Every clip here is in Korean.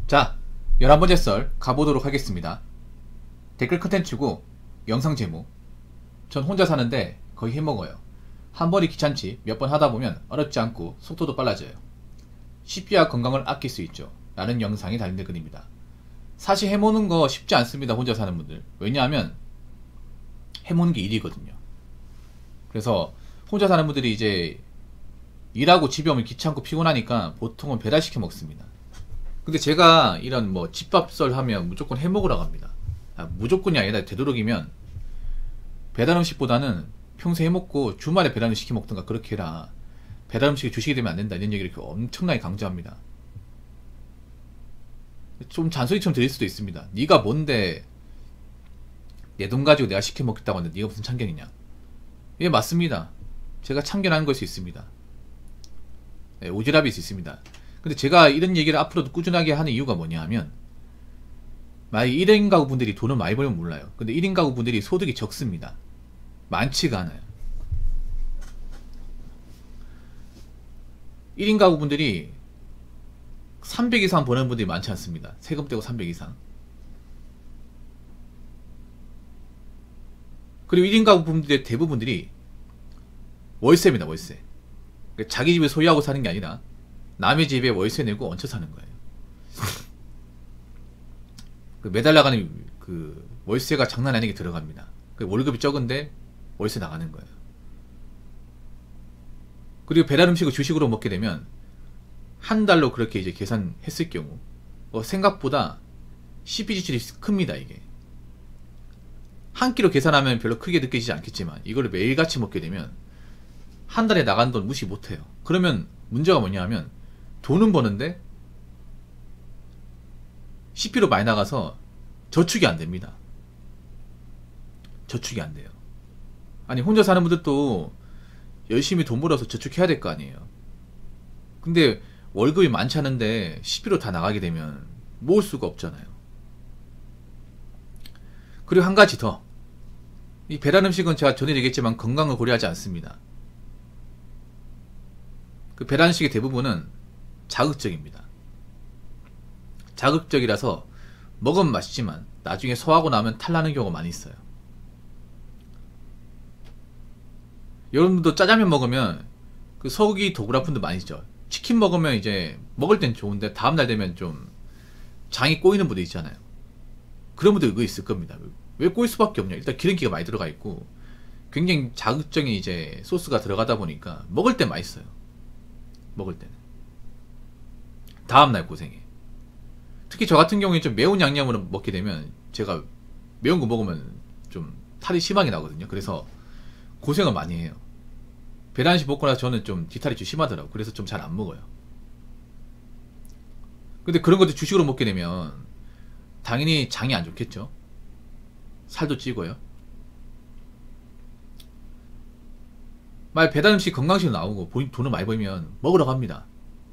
자, 11번째 썰 가보도록 하겠습니다. 댓글 컨텐츠고 영상 제목. 전 혼자 사는데 거의 해먹어요. 한 번이 귀찮지 몇 번 하다보면 어렵지 않고 속도도 빨라져요. 식비와 건강을 아낄 수 있죠 라는 영상이 달린 댓글입니다. 사실 해먹는 거 쉽지 않습니다. 혼자 사는 분들. 왜냐하면 해먹는 게 일이거든요. 그래서 혼자 사는 분들이 이제 일하고 집에 오면 귀찮고 피곤하니까 보통은 배달시켜 먹습니다. 근데 제가 이런 뭐 집밥설 하면 무조건 해먹으라고 합니다. 무조건이 아니라 되도록이면 배달 음식보다는 평소에 해먹고 주말에 배달 음식 시켜 먹던가 그렇게 해라. 배달 음식이 주식이 되면 안 된다 이런 얘기를 엄청나게 강조합니다. 좀 잔소리처럼 들릴 수도 있습니다. 네가 뭔데 내 돈 가지고 내가 시켜 먹겠다고 하는데 네가 무슨 참견이냐. 예, 맞습니다. 제가 참견하는 걸 수 있습니다. 예, 오지랖일 수 있습니다. 근데 제가 이런 얘기를 앞으로도 꾸준하게 하는 이유가 뭐냐 하면, 만약 1인 가구 분들이 돈을 많이 벌면 몰라요. 근데 1인 가구 분들이 소득이 적습니다. 많지가 않아요. 1인 가구 분들이 300 이상 버는 분들이 많지 않습니다. 세금 떼고 300 이상. 그리고 1인 가구 분들의 대부분들이 월세입니다. 월세. 자기 집을 소유하고 사는 게 아니라 남의 집에 월세 내고 얹혀 사는 거예요. 매달 나가는 그 월세가 장난 아니게 들어갑니다. 월급이 적은데 월세 나가는 거예요. 그리고 배달 음식을 주식으로 먹게 되면 한 달로 그렇게 이제 계산했을 경우 생각보다 식비 지출이 큽니다. 이게 한 끼로 계산하면 별로 크게 느껴지지 않겠지만 이거를 매일같이 먹게 되면 한 달에 나간 돈 무시 못해요. 그러면 문제가 뭐냐 하면 돈은 버는데 식비로 많이 나가서 저축이 안 됩니다. 저축이 안 돼요. 아니 혼자 사는 분들도 열심히 돈 벌어서 저축해야 될 거 아니에요. 근데 월급이 많지 않은데 식비로 다 나가게 되면 모을 수가 없잖아요. 그리고 한 가지 더. 이 배달 음식은 제가 전에 얘기했지만 건강을 고려하지 않습니다. 그 배달 음식의 대부분은 자극적입니다. 자극적이라서 먹으면 맛있지만 나중에 소화하고 나면 탈나는 경우가 많이 있어요. 여러분들도 짜장면 먹으면 그 속이 도굴 아픈 분 많이 있죠. 치킨 먹으면 이제 먹을 땐 좋은데 다음날 되면 좀 장이 꼬이는 분들 있잖아요. 그런 분들 그거 있을 겁니다. 왜 꼬일 수밖에 없냐. 일단 기름기가 많이 들어가 있고 굉장히 자극적인 이제 소스가 들어가다 보니까 먹을 땐 맛있어요. 먹을 때는 다음날 고생해. 특히 저 같은 경우에 좀 매운 양념으로 먹게 되면 제가 매운 거 먹으면 좀 탈이 심하게 나거든요. 그래서 고생을 많이 해요. 배달 음식 먹고 나서 저는 좀 뒤탈이 좀 심하더라고요. 그래서 좀 잘 안 먹어요. 근데 그런 것들 주식으로 먹게 되면 당연히 장이 안 좋겠죠. 살도 찌고요. 만약 배달 음식 건강식으로 나오고 돈을 많이 벌면 먹으라고 합니다.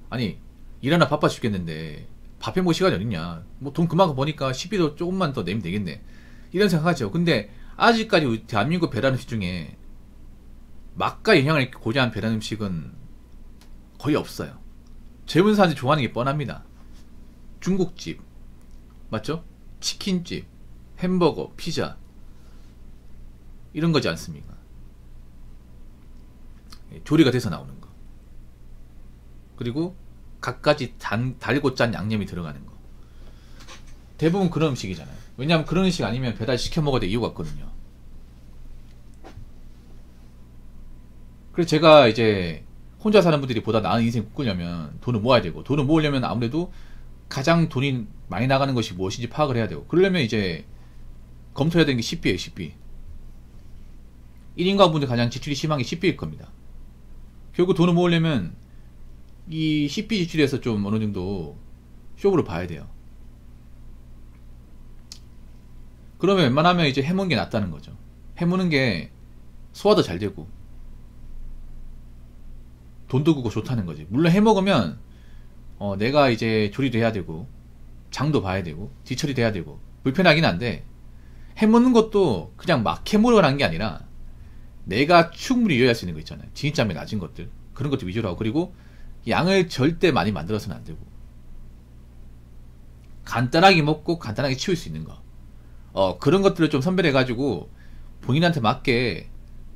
아니 일하나 바빠 죽겠는데 밥 해먹을 시간이 어딨냐. 뭐 돈 그만큼 버니까 식비도 조금만 더 내면 되겠네. 이런 생각하죠. 근데 아직까지 대한민국 배달 음식 중에 맛과 영양을 고려한 배달 음식은 거의 없어요. 젊은 사람들이 좋아하는 게 뻔합니다. 중국집 맞죠? 치킨집, 햄버거, 피자 이런 거지 않습니까? 조리가 돼서 나오는 거. 그리고 갖가지 달고 짠 양념이 들어가는 거. 대부분 그런 음식이잖아요. 왜냐하면 그런 음식 아니면 배달 시켜 먹어야 될 이유가 없거든요. 그래서 제가 이제 혼자 사는 분들이 보다 나은 인생 꾸려면 돈을 모아야 되고, 돈을 모으려면 아무래도 가장 돈이 많이 나가는 것이 무엇인지 파악을 해야 되고, 그러려면 이제 검토해야 되는 게 식비예요. 식비. 1인 가구분들 가장 지출이 심한 게 식비일 겁니다. 결국 돈을 모으려면 이 식비 지출에서 좀 어느 정도 쇼부를 봐야 돼요. 그러면 웬만하면 이제 해먹는 게 낫다는 거죠. 해먹는 게 소화도 잘 되고 돈도 굳고 좋다는 거지. 물론 해먹으면 내가 이제 조리도 해야 되고 장도 봐야 되고 뒤처리도 해야 되고 불편하긴 한데, 해먹는 것도 그냥 막 해먹으라는 게 아니라 내가 충분히 이해할 수 있는 거 있잖아요. 진입점이 낮은 것들, 그런 것도 위주로 하고, 그리고 양을 절대 많이 만들어서는 안 되고, 간단하게 먹고 간단하게 치울 수 있는 거. 그런 것들을 좀 선별해가지고 본인한테 맞게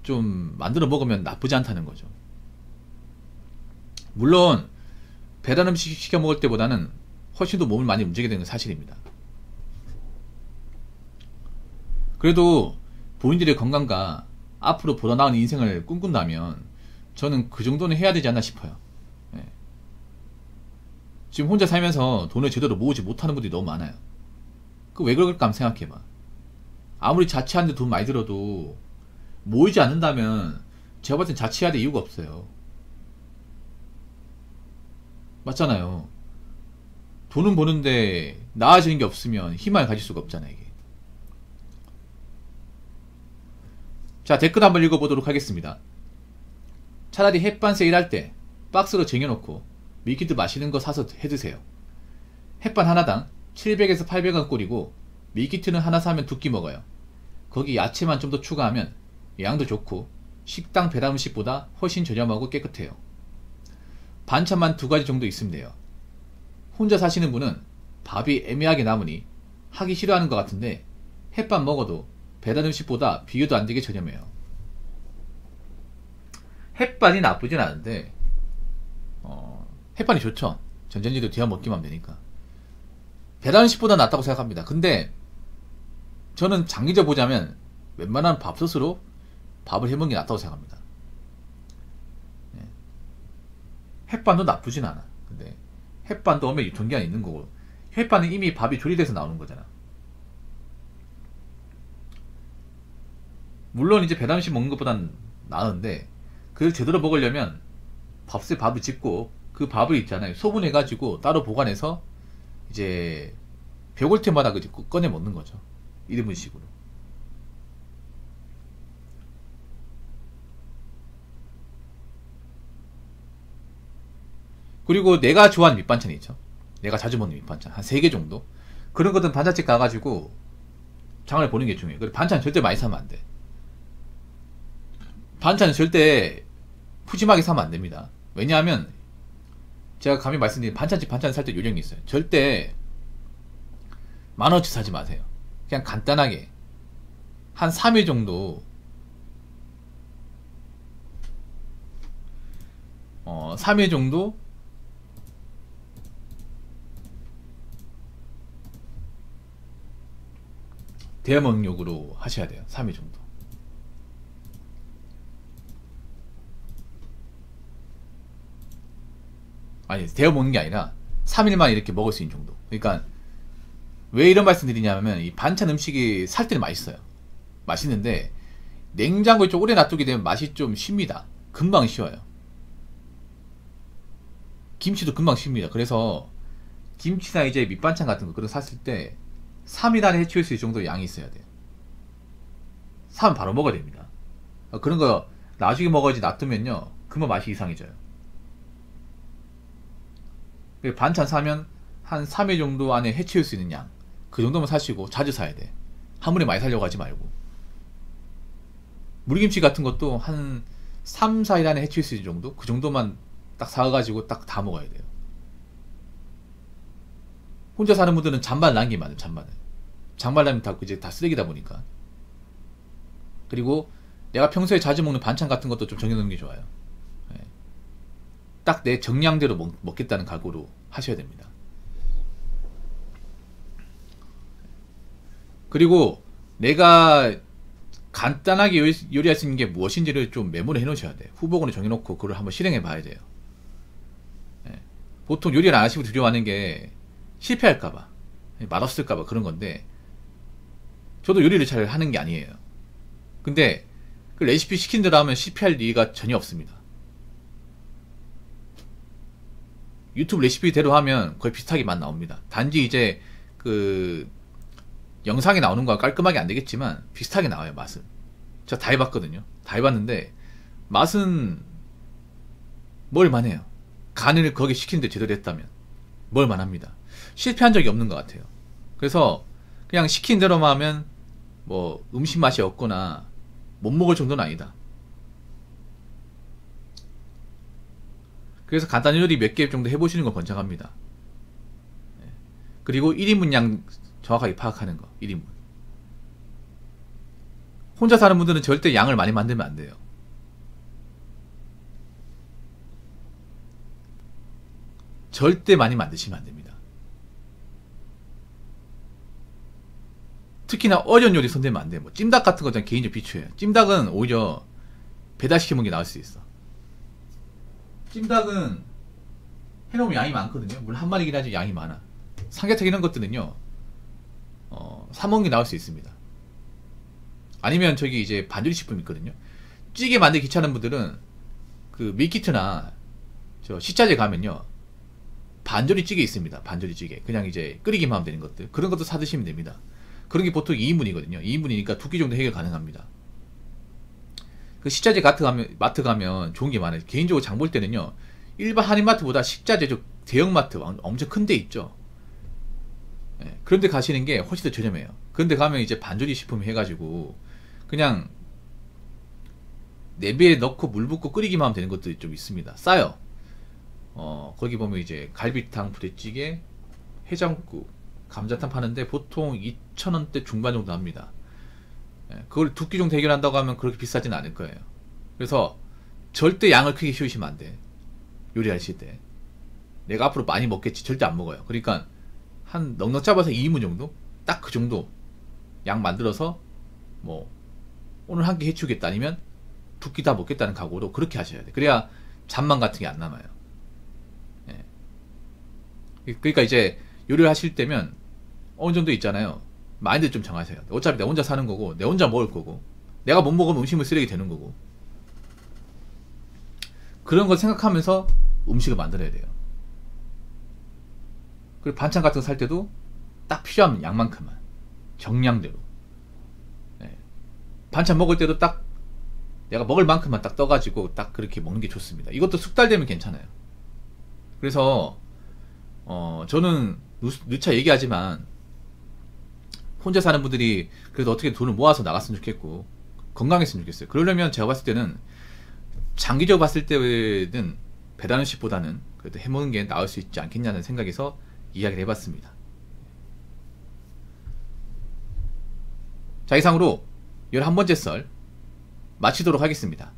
좀 만들어 먹으면 나쁘지 않다는 거죠. 물론 배달 음식 시켜 먹을 때보다는 훨씬 더 몸을 많이 움직이게 되는 건 사실입니다. 그래도 본인들의 건강과 앞으로 보다 나은 인생을 꿈꾼다면 저는 그 정도는 해야 되지 않나 싶어요. 예. 지금 혼자 살면서 돈을 제대로 모으지 못하는 분들이 너무 많아요. 그 왜 그럴까 한번 생각해봐. 아무리 자취하는데 돈 많이 들어도 모이지 않는다면 제가 봤을 땐 자취해야 될 이유가 없어요. 맞잖아요. 돈은 버는데 나아지는 게 없으면 희망을 가질 수가 없잖아요, 이게. 자, 댓글 한번 읽어보도록 하겠습니다. 차라리 햇반 세일할 때 박스로 쟁여놓고 밀키트 맛있는 거 사서 해드세요. 햇반 하나당 700에서 800원 꼴이고 밀키트는 하나 사면 2끼 먹어요. 거기 야채만 좀 더 추가하면 양도 좋고 식당 배달 음식보다 훨씬 저렴하고 깨끗해요. 반찬만 2가지 정도 있으면 돼요. 혼자 사시는 분은 밥이 애매하게 남으니 하기 싫어하는 것 같은데 햇반 먹어도 배달 음식보다 비교도 안 되게 저렴해요. 햇반이 나쁘진 않은데 햇반이 좋죠. 전자레인지도 데워 먹기만 하면 되니까. 배달 음식보다 낫다고 생각합니다. 근데 저는 장기적으로 보자면 웬만한 밥솥으로 밥을 해먹는 게 낫다고 생각합니다. 햇반도 나쁘진 않아. 근데 햇반도 엄청 유통기한이 있는 거고, 햇반은 이미 밥이 조리돼서 나오는 거잖아. 물론 이제 배달 음식 먹는 것보단 나은데 그걸 제대로 먹으려면 밥솥에 밥을 짓고 그 밥을 있잖아요, 소분해가지고 따로 보관해서 이제 벽 올 때마다 꺼내 먹는 거죠. 1인분씩으로. 그리고 내가 좋아하는 밑반찬이 있죠. 내가 자주 먹는 밑반찬 한 3개 정도. 그런 것들은 반찬집 가가지고 장을 보는 게 중요해요. 그리고 반찬 절대 많이 사면 안 돼. 반찬은 절대 푸짐하게 사면 안 됩니다. 왜냐하면 제가 감히 말씀드린 반찬집 반찬 살 때 요령이 있어요. 절대 만원어치 사지 마세요. 그냥 간단하게 한 3일 정도 3일 정도 대여먹용으로 하셔야 돼요. 3일 정도. 아니, 데워 먹는 게 아니라 3일만 이렇게 먹을 수 있는 정도. 그러니까 왜 이런 말씀 드리냐면 이 반찬 음식이 살 때는 맛있어요. 맛있는데 냉장고에 좀 오래 놔두게 되면 맛이 좀 쉽니다. 금방 쉬어요. 김치도 금방 쉽니다. 그래서 김치나 이제 밑반찬 같은 거 그런 거 샀을 때 3일 안에 해치울 수 있을 정도 양이 있어야 돼요. 사면 바로 먹어야 됩니다. 그런 거 나중에 먹어야지 놔두면요 금방 맛이 이상해져요. 반찬 사면 한 3일 정도 안에 해치울 수 있는 양, 그 정도만 사시고 자주 사야 돼. 한 번에 많이 사려고 하지 말고. 물김치 같은 것도 한 3, 4일 안에 해치울 수 있는 정도? 그 정도만 딱 사가지고 딱 다 먹어야 돼요. 혼자 사는 분들은 잔반 남기면 안 돼요. 잔반을. 잔반 남기면 다 이제 다 쓰레기다 보니까. 그리고 내가 평소에 자주 먹는 반찬 같은 것도 좀 정해놓는 게 좋아요. 딱 내 정량대로 먹겠다는 각오로 하셔야 됩니다. 그리고 내가 간단하게 요리할 수 있는 게 무엇인지를 좀 메모를 해 놓으셔야 돼요. 후보군을 정해놓고 그걸 한번 실행해 봐야 돼요. 보통 요리를 안 하시고 두려워하는 게 실패할까봐, 맛없을까봐 그런 건데, 저도 요리를 잘 하는 게 아니에요. 근데 그 레시피 시킨 대로 하면 실패할 리가 전혀 없습니다. 유튜브 레시피대로 하면 거의 비슷하게 맛 나옵니다. 단지 이제 그 영상에 나오는 거와 깔끔하게 안 되겠지만 비슷하게 나와요. 맛은. 제가 다 해봤거든요. 다 해봤는데 맛은 먹을만해요. 간을 거기 시키는데 제대로 했다면 먹을만합니다. 실패한 적이 없는 것 같아요. 그래서 그냥 시킨 대로만 하면 뭐 음식 맛이 없거나 못 먹을 정도는 아니다. 그래서 간단한 요리 몇 개 정도 해보시는 걸 권장합니다. 그리고 1인분 양 정확하게 파악하는 거. 1인분. 혼자 사는 분들은 절대 양을 많이 만들면 안 돼요. 절대 많이 만드시면 안 됩니다. 특히나 어려운 요리 손대면 안 돼요. 뭐 찜닭 같은 거 저는 개인적으로 비추해요. 찜닭은 오히려 배달시켜 먹는 게 나을 수 있어. 찜닭은 해놓으면 양이 많거든요. 물론 한 마리긴 하지 양이 많아. 삼계탕 이런 것들은요, 사 먹는 게 나을 수 있습니다. 아니면 저기 이제 반조리 식품 있거든요. 찌개 만들기 귀찮은 분들은 그 밀키트나 저 식자재 가면요, 반조리 찌개 있습니다. 반조리 찌개. 그냥 이제 끓이기만 하면 되는 것들. 그런 것도 사 드시면 됩니다. 그런 게 보통 2인분이거든요. 2인분이니까 2끼 정도 해결 가능합니다. 그 식자재 마트 가면 좋은 게 많아요. 개인적으로 장 볼 때는요, 일반 한인마트보다 식자재 대형마트 엄청 큰 데 있죠. 예, 그런데 가시는 게 훨씬 더 저렴해요. 그런데 가면 이제 반조리 식품 해가지고 그냥 냄비에 넣고 물 붓고 끓이기만 하면 되는 것들이 좀 있습니다. 싸요. 거기 보면 이제 갈비탕, 부대찌개, 해장국, 감자탕 파는데 보통 2,000원대 중반 정도 합니다. 예, 그걸 2끼 정도 해결한다고 하면 그렇게 비싸진 않을 거예요. 그래서 절대 양을 크게 키우시면 안 돼. 요리하실 때. 내가 앞으로 많이 먹겠지. 절대 안 먹어요. 그러니까 한 넉넉 잡아서 2인분 정도? 딱 그 정도 양 만들어서 뭐 오늘 한 끼 해치우겠다, 아니면 2끼 다 먹겠다는 각오로 그렇게 하셔야 돼. 그래야 잔망 같은 게 안 남아요. 예. 그러니까 이제 요리를 하실 때면 어느 정도 있잖아요. 마인드 좀 정하세요. 어차피 내가 혼자 사는 거고, 내 혼자 먹을 거고, 내가 못 먹으면 음식물 쓰레기 되는 거고, 그런 걸 생각하면서 음식을 만들어야 돼요. 그리고 반찬 같은 거 살 때도 딱 필요한 양만큼만, 정량대로. 네. 반찬 먹을 때도 딱 내가 먹을 만큼만 딱 떠가지고 딱 그렇게 먹는 게 좋습니다. 이것도 숙달되면 괜찮아요. 그래서 저는 누차 얘기하지만 혼자 사는 분들이 그래도 어떻게 돈을 모아서 나갔으면 좋겠고 건강했으면 좋겠어요. 그러려면 제가 봤을 때는 장기적으로 봤을 때는 배달 음식보다는 그래도 해먹는 게 나을 수 있지 않겠냐는 생각에서 이야기를 해봤습니다. 자, 이상으로 11번째 썰 마치도록 하겠습니다.